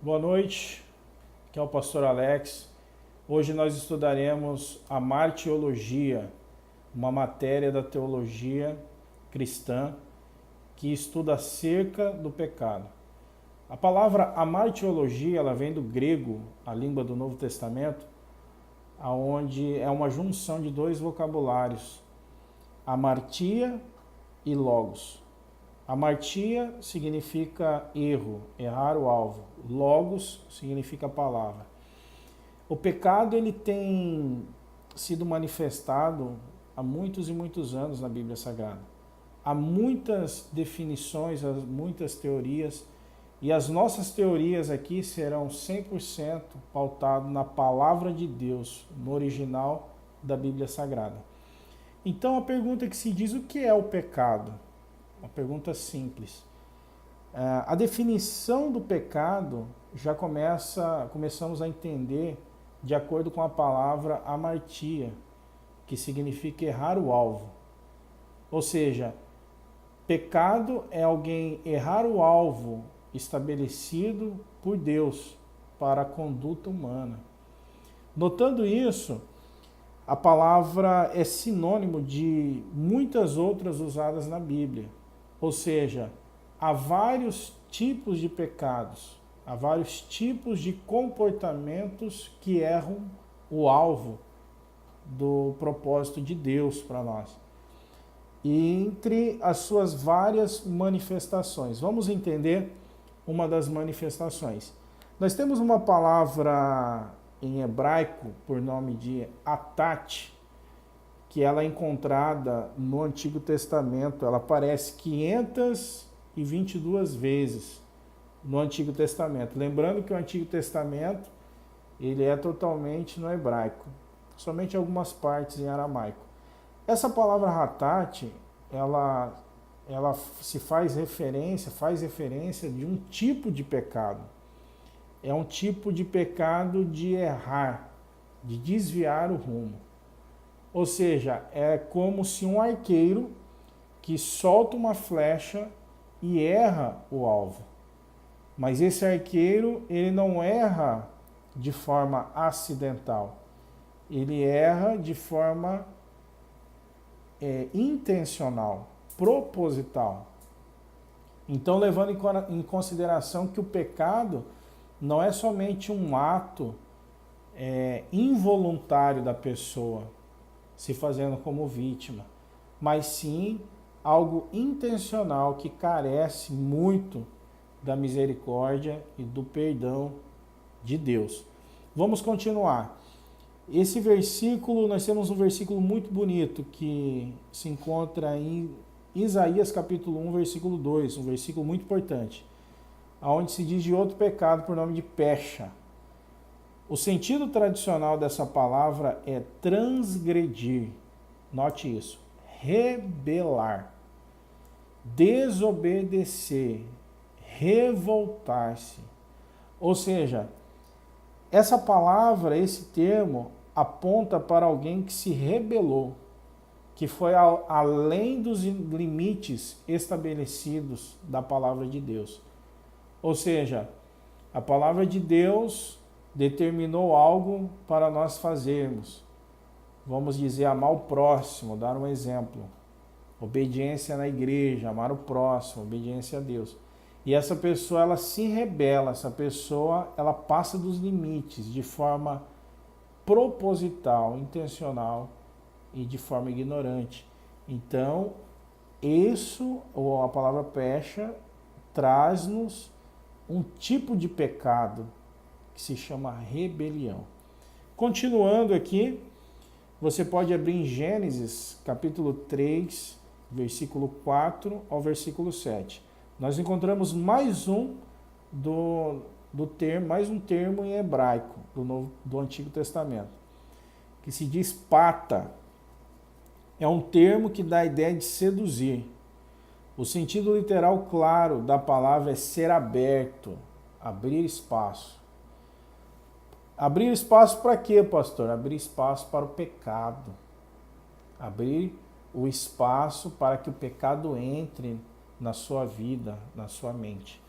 Boa noite, aqui é o pastor Alex. Hoje nós estudaremos a martiologia, uma matéria da teologia cristã que estuda acerca do pecado. A palavra amartiologia, ela vem do grego, a língua do Novo Testamento, aonde é uma junção de dois vocabulários, amartia e logos. Amartia significa erro, errar o alvo. Logos significa palavra. O pecado ele tem sido manifestado há muitos e muitos anos na Bíblia Sagrada. Há muitas definições, há muitas teorias, e as nossas teorias aqui serão 100% pautadas na palavra de Deus, no original da Bíblia Sagrada. Então a pergunta que se diz, o que é o pecado? Uma pergunta simples. A definição do pecado já começamos a entender de acordo com a palavra amartia, que significa errar o alvo. Ou seja, pecado é alguém errar o alvo estabelecido por Deus para a conduta humana. Notando isso, a palavra é sinônimo de muitas outras usadas na Bíblia. Ou seja, há vários tipos de pecados, há vários tipos de comportamentos que erram o alvo do propósito de Deus para nós. E entre as suas várias manifestações, vamos entender uma das manifestações. Nós temos uma palavra em hebraico por nome de atat, que ela é encontrada no Antigo Testamento. Ela aparece 522 vezes no Antigo Testamento. Lembrando que o Antigo Testamento ele é totalmente no hebraico, somente algumas partes em aramaico. Essa palavra hatat, ela faz referência de um tipo de pecado. É um tipo de pecado de errar, de desviar o rumo. Ou seja, é como se um arqueiro que solta uma flecha e erra o alvo. Mas esse arqueiro, ele não erra de forma acidental. Ele erra de forma intencional, proposital. Então, levando em consideração que o pecado não é somente um ato involuntário da pessoa, se fazendo como vítima, mas sim algo intencional que carece muito da misericórdia e do perdão de Deus. Vamos continuar. Esse versículo, nós temos um versículo muito bonito que se encontra em Isaías capítulo 1, versículo 2, um versículo muito importante, onde se diz de outro pecado por nome de pecha. O sentido tradicional dessa palavra é transgredir. Note isso. Rebelar, desobedecer, revoltar-se. Ou seja, essa palavra, esse termo, aponta para alguém que se rebelou, que foi além dos limites estabelecidos da palavra de Deus. Ou seja, a palavra de Deus determinou algo para nós fazermos. Vamos dizer, amar o próximo, dar um exemplo. Obediência na igreja, amar o próximo, obediência a Deus. E essa pessoa, ela se rebela, essa pessoa, ela passa dos limites de forma proposital, intencional e de forma ignorante. Então, isso, ou a palavra pecha, traz-nos um tipo de pecado que se chama rebelião. Continuando aqui, você pode abrir em Gênesis, capítulo 3, versículo 4 ao versículo 7. Nós encontramos mais um termo em hebraico do Antigo Testamento, que se diz pata. É um termo que dá a ideia de seduzir. O sentido literal claro da palavra é ser aberto, abrir espaço. Abrir espaço para quê, pastor? Abrir espaço para o pecado. Abrir o espaço para que o pecado entre na sua vida, na sua mente.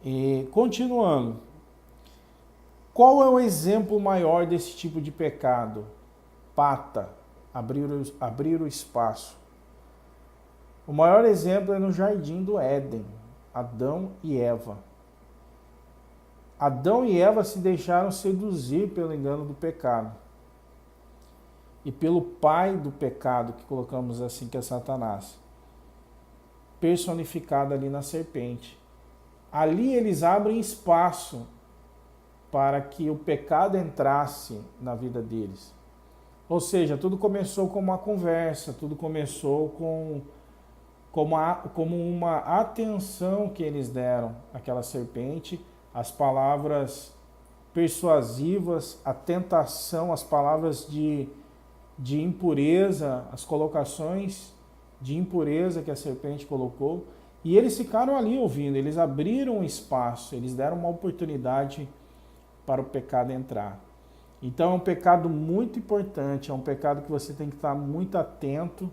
E continuando, qual é o exemplo maior desse tipo de pecado? Pata, abrir o espaço. O maior exemplo é no jardim do Éden, Adão e Eva. Adão e Eva se deixaram seduzir pelo engano do pecado e pelo pai do pecado, que colocamos assim, que é Satanás, personificado ali na serpente. Ali eles abrem espaço para que o pecado entrasse na vida deles. Ou seja, tudo começou com uma conversa, tudo começou como uma atenção que eles deram àquela serpente, as palavras persuasivas, a tentação, as palavras de impureza, as colocações de impureza que a serpente colocou, e eles ficaram ali ouvindo, eles abriram um espaço, eles deram uma oportunidade para o pecado entrar. Então é um pecado muito importante, é um pecado que você tem que estar muito atento,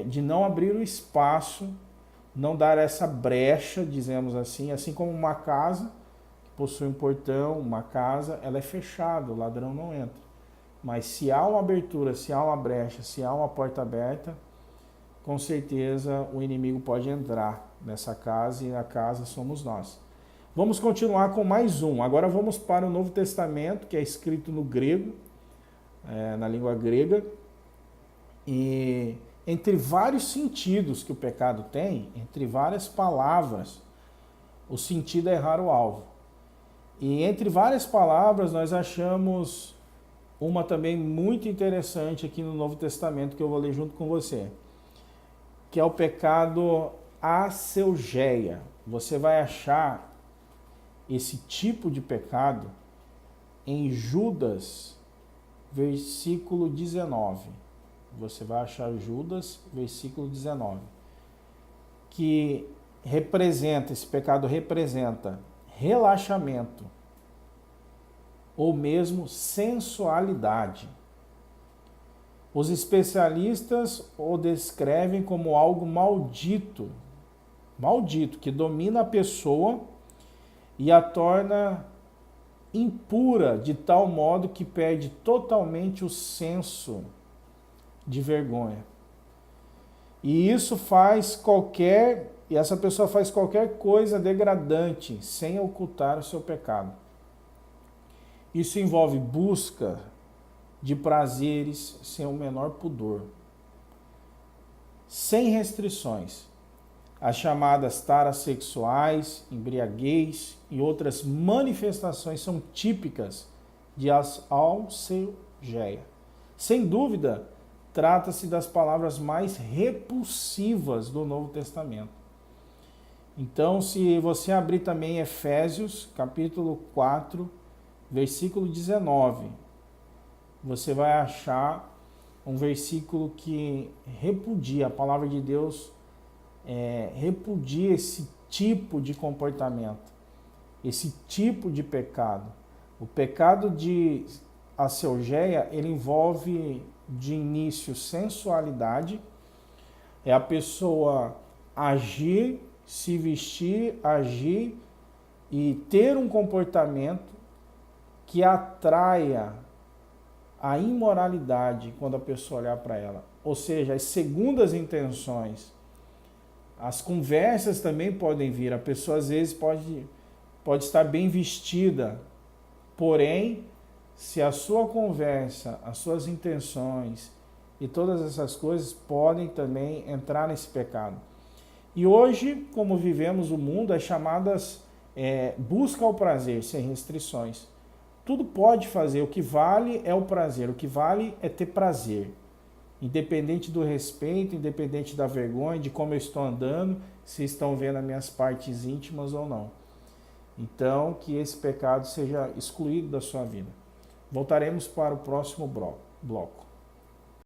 de não abrir o espaço, não dar essa brecha, dizemos assim como uma casa que possui um portão, uma casa, ela é fechada, o ladrão não entra. Mas se há uma abertura, se há uma brecha, se há uma porta aberta, com certeza o inimigo pode entrar nessa casa e a casa somos nós. Vamos continuar com mais um. Agora vamos para o Novo Testamento, que é escrito no grego, na língua grega. E entre vários sentidos que o pecado tem, entre várias palavras, o sentido é errar o alvo. E entre várias palavras nós achamos uma também muito interessante aqui no Novo Testamento, que eu vou ler junto com você, que é o pecado aseugeia. Você vai achar esse tipo de pecado em Judas, versículo 19. Você vai achar Judas, versículo 19, que esse pecado representa relaxamento ou mesmo sensualidade. Os especialistas o descrevem como algo maldito, que domina a pessoa e a torna impura de tal modo que perde totalmente o senso de vergonha. E essa pessoa faz qualquer coisa degradante sem ocultar o seu pecado. Isso envolve busca de prazeres sem o menor pudor, sem restrições. As chamadas taras sexuais, embriaguez e outras manifestações são típicas de aseugeia. Sem dúvida, trata-se das palavras mais repulsivas do Novo Testamento. Então, se você abrir também Efésios, capítulo 4, versículo 19, você vai achar um versículo que repudia, a palavra de Deus repudia esse tipo de comportamento, esse tipo de pecado. O pecado de aseugeia, ele envolve de início sensualidade, é a pessoa agir, se vestir, agir e ter um comportamento que atraia a imoralidade quando a pessoa olhar para ela. Ou seja, as segundas intenções, as conversas também podem vir. A pessoa às vezes pode estar bem vestida, porém, se a sua conversa, as suas intenções e todas essas coisas podem também entrar nesse pecado. E hoje, como vivemos o mundo, as chamadas busca o prazer sem restrições. Tudo pode fazer, o que vale é o prazer, o que vale é ter prazer. Independente do respeito, independente da vergonha, de como eu estou andando, se estão vendo as minhas partes íntimas ou não. Então, que esse pecado seja excluído da sua vida. Voltaremos para o próximo bloco.